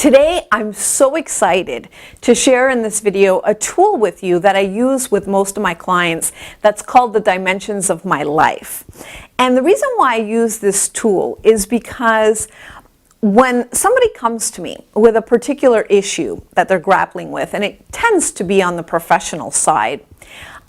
Today, I'm so excited to share in this video a tool with you that I use with most of my clients that's called the Dimensions of My Life. And the reason why I use this tool is because when somebody comes to me with a particular issue that they're grappling with, and it tends to be on the professional side,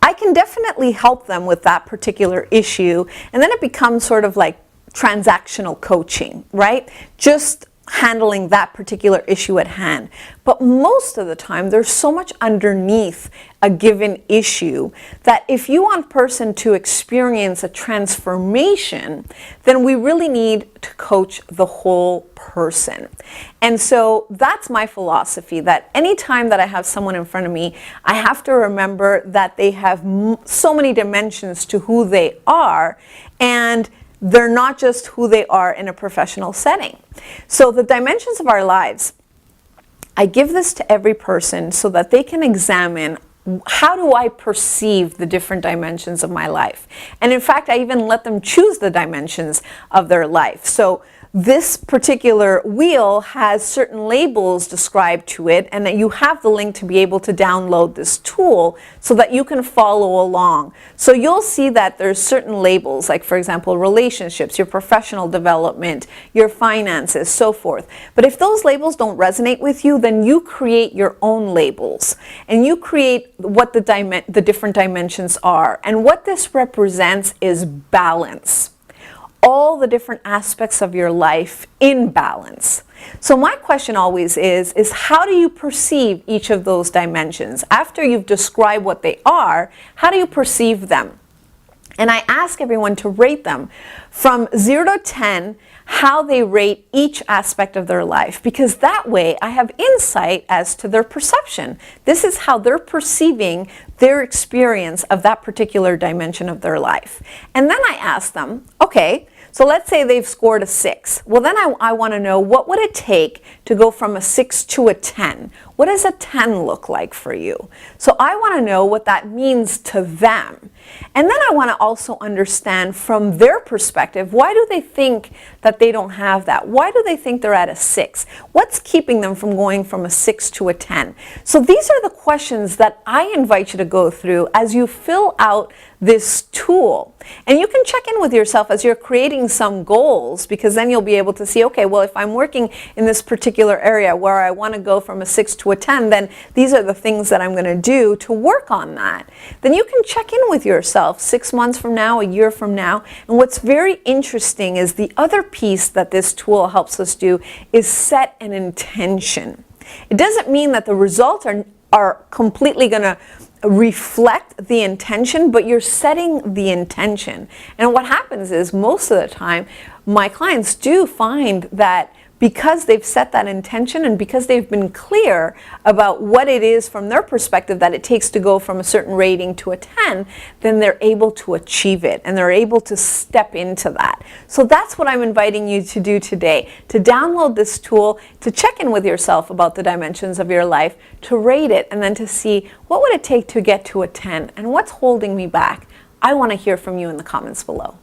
I can definitely help them with that particular issue, and then it becomes sort of like transactional coaching, right? Just handling that particular issue at hand. But most of the time, there's so much underneath a given issue that if you want a person to experience a transformation, then we really need to coach the whole person. And so that's my philosophy, that anytime that I have someone in front of me, I have to remember that they have so many dimensions to who they are, and they're not just who they are in a professional setting. So the dimensions of our lives, I give this to every person so that they can examine, how do I perceive the different dimensions of my life? And in fact, I even let them choose the dimensions of their life. So this particular wheel has certain labels described to it, and that you have the link to be able to download this tool so that you can follow along. So you'll see that there's certain labels, like for example, relationships, your professional development, your finances, so forth. But if those labels don't resonate with you, then you create your own labels, and you create what the different dimensions are. And what this represents is balance. All the different aspects of your life in balance. So my question always is how do you perceive each of those dimensions? After you've described what they are, how do you perceive them? And I ask everyone to rate them from 0 to 10, how they rate each aspect of their life, because that way I have insight as to their perception. This is how they're perceiving their experience of that particular dimension of their life. And then I ask them, okay, so let's say they've scored a 6. Well, then I want to know, what would it take to go from a 6 to a 10? What does a 10 look like for you? So I want to know what that means to them. And then I want to also understand from their perspective, why do they think that they don't have that? Why do they think they're at a 6? What's keeping them from going from a 6 to a 10? So these are the questions that I invite you to go through as you fill out this tool. And you can check in with yourself as you're creating some goals, because then you'll be able to see, okay, well, if I'm working in this particular area where I want to go from a 6 to a 10, then these are the things that I'm going to do to work on that. Then you can check in with yourself 6 months from now, a year from now. And what's very interesting is the other piece that this tool helps us do is set an intention. It doesn't mean that the results are completely going to reflect the intention, but you're setting the intention. And what happens is, most of the time, my clients do find that because they've set that intention and because they've been clear about what it is from their perspective that it takes to go from a certain rating to a 10, then they're able to achieve it and they're able to step into that. So that's what I'm inviting you to do today, to download this tool, to check in with yourself about the dimensions of your life, to rate it, and then to see, what would it take to get to a 10 and what's holding me back? I want to hear from you in the comments below.